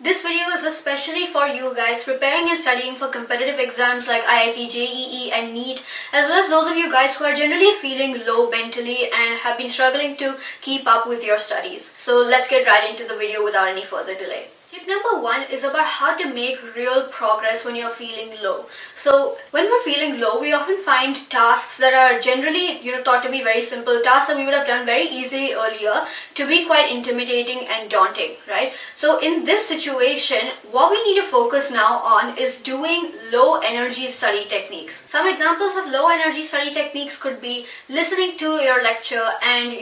This video is especially for you guys preparing and studying for competitive exams like IIT, JEE and NEET, as well as those of you guys who are generally feeling low mentally and have been struggling to keep up with your studies. So let's get right into the video without any further delay. Tip number 1 is about how to make real progress when you're feeling low. So when we're feeling low, we often find tasks that are generally, thought to be very simple, tasks that we would have done very easily earlier to be quite intimidating and daunting, right? So in this situation, what we need to focus now on is doing low energy study techniques. Some examples of low energy study techniques could be listening to your lecture and,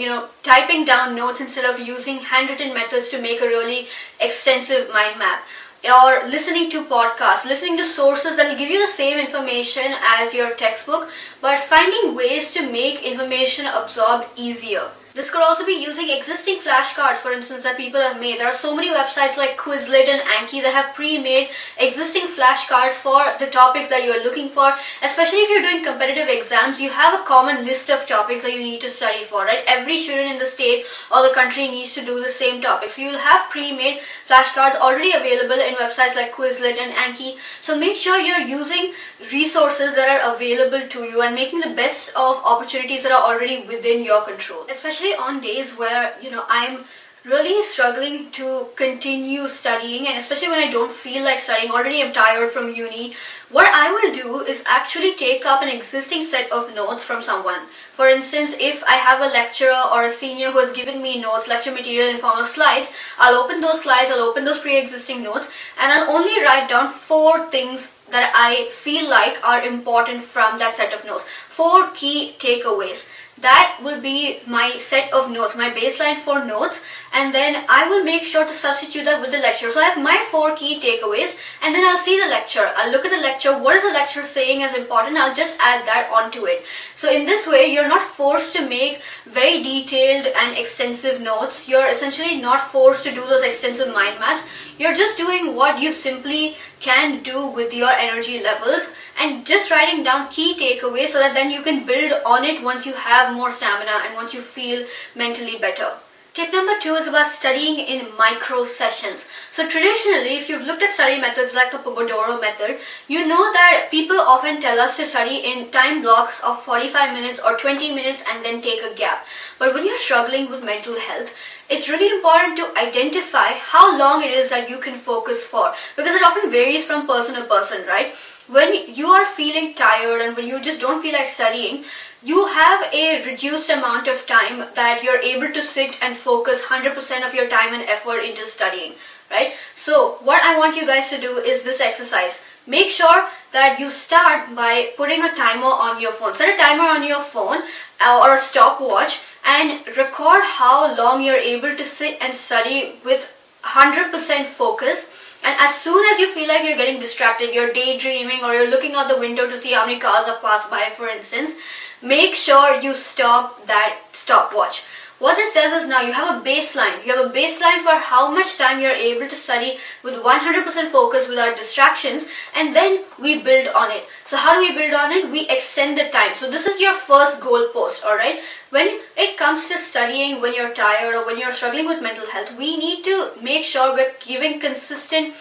typing down notes instead of using handwritten methods to make a really extensive mind map, or listening to podcasts, listening to sources that will give you the same information as your textbook, but finding ways to make information absorbed easier. This could also be using existing flashcards, for instance, that people have made. There are so many websites like Quizlet and Anki that have pre-made existing flashcards for the topics that you are looking for. Especially if you're doing competitive exams, you have a common list of topics that you need to study for, right? Every student in the state or the country needs to do the same topic. So you'll have pre-made flashcards already available in websites like Quizlet and Anki. So make sure you're using resources that are available to you and making the best of opportunities that are already within your control. Especially on days where I'm really struggling to continue studying, and especially when I don't feel like studying, already I'm tired from uni, what I will do is actually take up an existing set of notes from someone. For instance, if I have a lecturer or a senior who has given me notes, lecture material in form of slides, I'll open those slides, I'll open those pre-existing notes, and I'll only write down 4 things that I feel like are important from that set of notes. 4 key takeaways. That will be my set of notes, my baseline for notes, and then I will make sure to substitute that with the lecture. So I have my 4 key takeaways, and then I'll see the lecture. I'll look at the lecture, what is the lecture saying as important, I'll just add that onto it. So in this way, you're not forced to make very detailed and extensive notes. You're essentially not forced to do those extensive mind maps. You're just doing what you simply can do with your energy levels and just writing down key takeaways so that then you can build on it once you have more stamina and once you feel mentally better. Tip number 2 is about studying in micro-sessions. So traditionally, if you've looked at study methods like the Pomodoro method, you know that people often tell us to study in time blocks of 45 minutes or 20 minutes and then take a gap. But when you're struggling with mental health, it's really important to identify how long it is that you can focus for, because it often varies from person to person, right? When you are feeling tired and when you just don't feel like studying, you have a reduced amount of time that you're able to sit and focus 100% of your time and effort into studying, right? So what I want you guys to do is this exercise. Make sure that you start by putting a timer on your phone. Set a timer on your phone or a stopwatch and record how long you're able to sit and study with 100% focus. And as soon as you feel like you're getting distracted, you're daydreaming or you're looking out the window to see how many cars have passed by, for instance, make sure you stop that stopwatch. What this does is now you have a baseline. You have a baseline for how much time you're able to study with 100% focus without distractions, and then we build on it. So how do we build on it? We extend the time. So this is your first goal post, alright? When it comes to studying, when you're tired or when you're struggling with mental health, we need to make sure we're giving consistent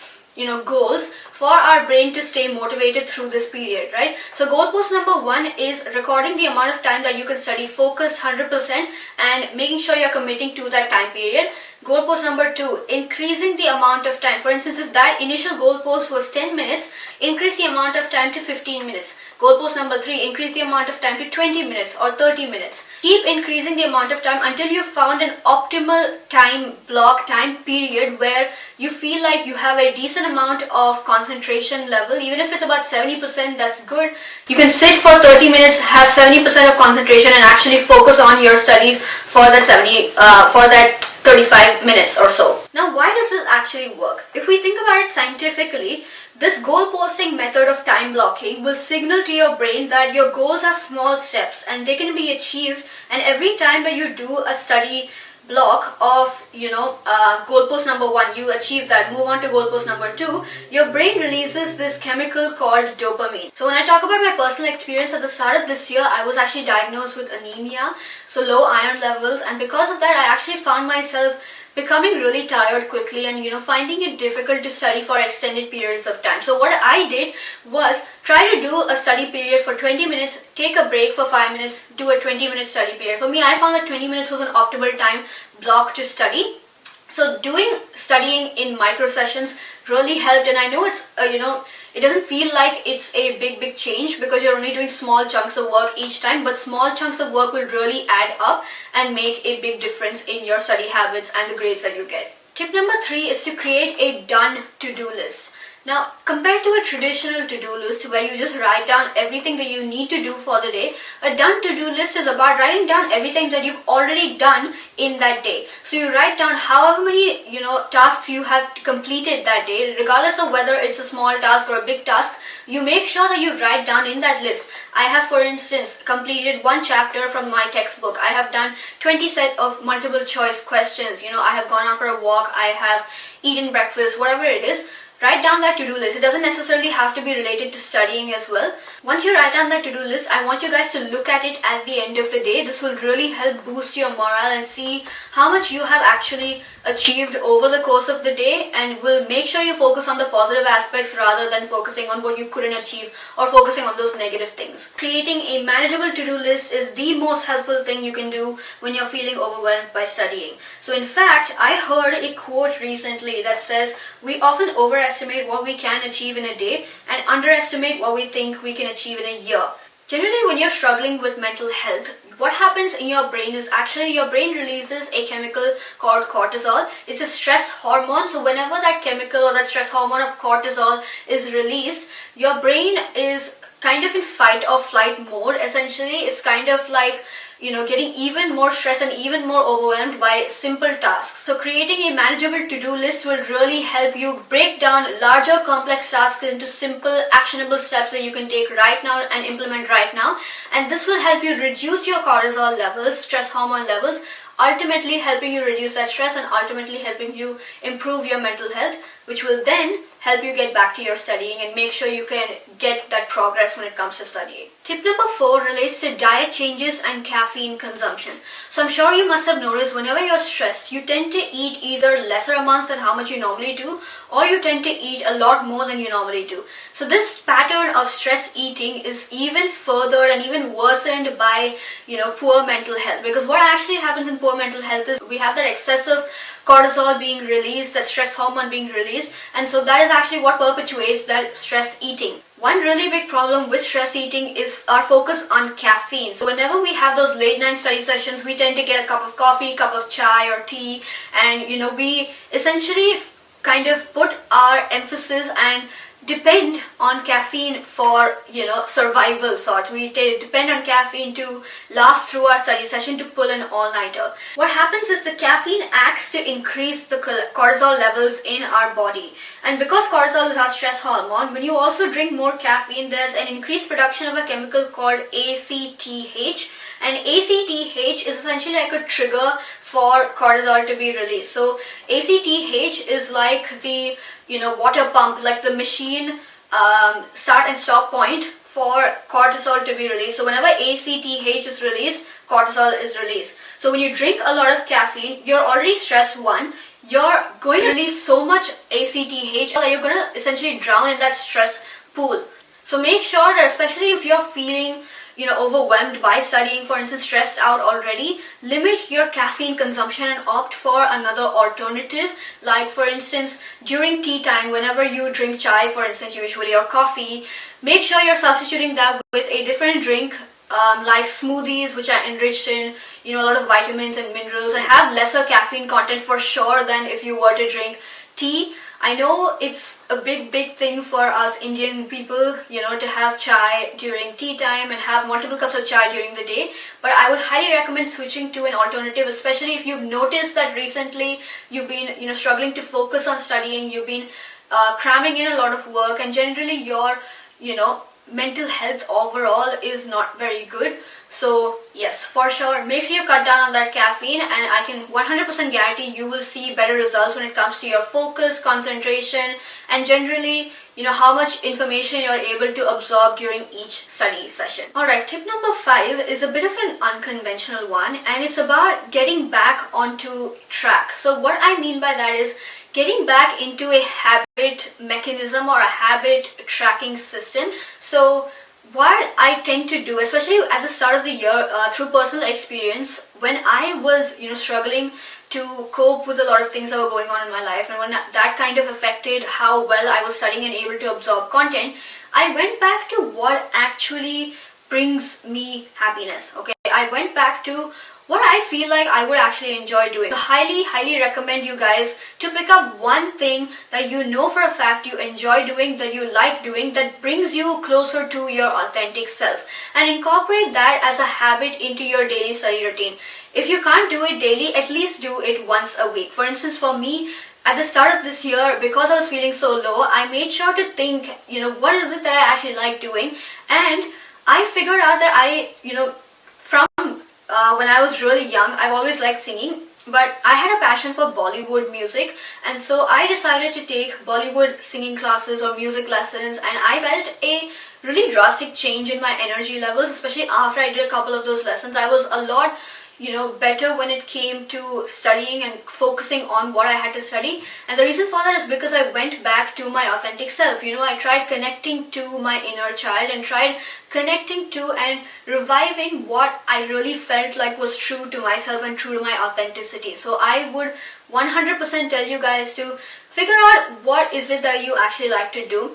goals for our brain to stay motivated through this period, right? So goal post number 1 is recording the amount of time that you can study focused 100% and making sure you're committing to that time period. Goal post number 2, increasing the amount of time. For instance, if that initial goal post was 10 minutes, increase the amount of time to 15 minutes. Goal post number 3, increase the amount of time to 20 minutes or 30 minutes. Keep increasing the amount of time until you've found an optimal time block, time period where you feel like you have a decent amount of concentration level. Even if it's about 70%, that's good. You can sit for 30 minutes, have 70% of concentration and actually focus on your studies for that 35 minutes or so. Now, why does this actually work? If we think about it scientifically, this goal posting method of time blocking will signal to your brain that your goals are small steps and they can be achieved, and every time that you do a study block of goal post number 1, you achieve that, move on to goal post number 2, your brain releases this chemical called dopamine. So when I talk about my personal experience, at the start of this year I was actually diagnosed with anemia, so low iron levels, and because of that I actually found myself becoming really tired quickly and finding it difficult to study for extended periods of time. So what I did was try to do a study period for 20 minutes, take a break for 5 minutes, do a 20-minute study period. For me, I found that 20 minutes was an optimal time block to study. So doing studying in micro sessions really helped, and I know it's it doesn't feel like it's a big change because you're only doing small chunks of work each time, but small chunks of work will really add up and make a big difference in your study habits and the grades that you get. Tip number 3 is to create a done to-do list. Now, compared to a traditional to-do list where you just write down everything that you need to do for the day, a done to-do list is about writing down everything that you've already done in that day. So you write down however many, tasks you have completed that day, regardless of whether it's a small task or a big task. You make sure that you write down in that list. I have, for instance, completed 1 chapter from my textbook. I have done 20 set of multiple choice questions. I have gone out for a walk. I have eaten breakfast, whatever it is. Write down that to-do list. It doesn't necessarily have to be related to studying as well. Once you write down that to-do list, I want you guys to look at it at the end of the day. This will really help boost your morale and see how much you have actually achieved over the course of the day, and will make sure you focus on the positive aspects rather than focusing on what you couldn't achieve or focusing on those negative things. Creating a manageable to-do list is the most helpful thing you can do when you're feeling overwhelmed by studying. So in fact, I heard a quote recently that says, we often overestimate what we can achieve in a day and underestimate what we think we can achieve in a year. Generally, when you're struggling with mental health, what happens in your brain is actually your brain releases a chemical called cortisol. It's a stress hormone. So whenever that chemical or that stress hormone of cortisol is released, your brain is kind of in fight or flight mode. Essentially, it's kind of like getting even more stressed and even more overwhelmed by simple tasks. So creating a manageable to-do list will really help you break down larger complex tasks into simple actionable steps that you can take right now and implement right now. And this will help you reduce your cortisol levels, stress hormone levels, ultimately helping you reduce that stress and ultimately helping you improve your mental health, which will then help you get back to your studying and make sure you can get that progress when it comes to studying. Tip number 4 relates to diet changes and caffeine consumption. So I'm sure you must have noticed whenever you're stressed, you tend to eat either lesser amounts than how much you normally do, or you tend to eat a lot more than you normally do. So this pattern of stress eating is even further and even worsened by, poor mental health. Because what actually happens in poor mental health is we have that excessive cortisol being released, that stress hormone being released, and so that is actually what perpetuates that stress eating. One really big problem with stress eating is our focus on caffeine. So whenever we have those late night study sessions, we tend to get a cup of coffee, cup of chai or tea, and we essentially kind of put our emphasis and depend on caffeine for survival sort. We depend on caffeine to last through our study session, to pull an all-nighter. What happens is the caffeine acts to increase the cortisol levels in our body, and because cortisol is our stress hormone, when you also drink more caffeine, there's an increased production of a chemical called ACTH, and ACTH is essentially like a trigger for cortisol to be released. So ACTH is like the water pump, like the machine start and stop point for cortisol to be released. So whenever ACTH is released, cortisol is released. So when you drink a lot of caffeine, you're already stressed, you're going to release so much ACTH that you're going to essentially drown in that stress pool. So make sure that, especially if you're feeling overwhelmed by studying, for instance, stressed out already, limit your caffeine consumption and opt for another alternative. Like, for instance, during tea time, whenever you drink chai, for instance, usually, or coffee, make sure you're substituting that with a different drink, like smoothies, which are enriched in a lot of vitamins and minerals and have lesser caffeine content for sure than if you were to drink tea. I know it's a big thing for us Indian people, to have chai during tea time and have multiple cups of chai during the day. But I would highly recommend switching to an alternative, especially if you've noticed that recently you've been, struggling to focus on studying, you've been cramming in a lot of work, and generally your, mental health overall is not very good. So yes, for sure, make sure you cut down on that caffeine, and I can 100% guarantee you will see better results when it comes to your focus, concentration, and generally how much information you're able to absorb during each study session. Alright, tip number 5 is a bit of an unconventional one, and it's about getting back onto track. So what I mean by that is getting back into a habit mechanism or a habit tracking system. So what I tend to do, especially at the start of the year, through personal experience, when I was struggling to cope with a lot of things that were going on in my life, and when that kind of affected how well I was studying and able to absorb content, I went back to what actually brings me happiness. Okay, I went back to what I feel like I would actually enjoy doing. So highly recommend you guys to pick up one thing that you know for a fact you enjoy doing, that you like doing, that brings you closer to your authentic self, and incorporate that as a habit into your daily study routine. If you can't do it daily, at least do it once a week. For instance, for me, at the start of this year, because I was feeling so low, I made sure to think, what is it that I actually like doing? And I figured out that when I was really young, I've always liked singing, but I had a passion for Bollywood music, and so I decided to take Bollywood singing classes or music lessons, and I felt a really drastic change in my energy levels, especially after I did a couple of those lessons. I was a lot better when it came to studying and focusing on what I had to study. And the reason for that is because I went back to my authentic self. I tried connecting to my inner child and tried connecting to and reviving what I really felt like was true to myself and true to my authenticity. So I would 100% tell you guys to figure out what is it that you actually like to do,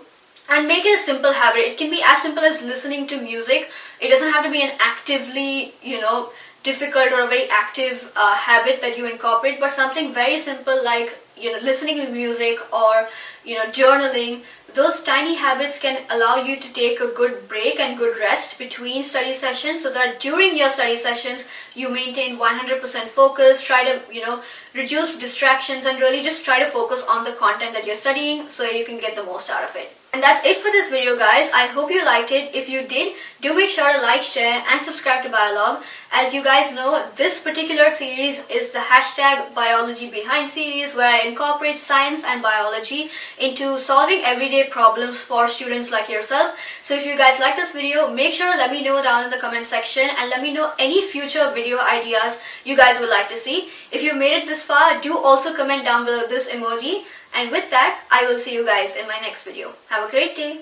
and make it a simple habit. It can be as simple as listening to music. It doesn't have to be an actively, difficult or a very active habit that you incorporate, but something very simple like listening to music or journaling. Those tiny habits can allow you to take a good break and good rest between study sessions, so that during your study sessions you maintain 100% focus. Try to reduce distractions and really just try to focus on the content that you're studying so you can get the most out of it. And that's it for this video, guys. I hope you liked it. If you did, do make sure to like, share and subscribe to Biolog. As you guys know, this particular series is the #BiologyBehind series, where I incorporate science and biology into solving everyday problems for students like yourself. So if you guys like this video, make sure to let me know down in the comment section, and let me know any future video ideas you guys would like to see. If you made it this far, do also comment down below this emoji. And with that, I will see you guys in my next video. Have a great day.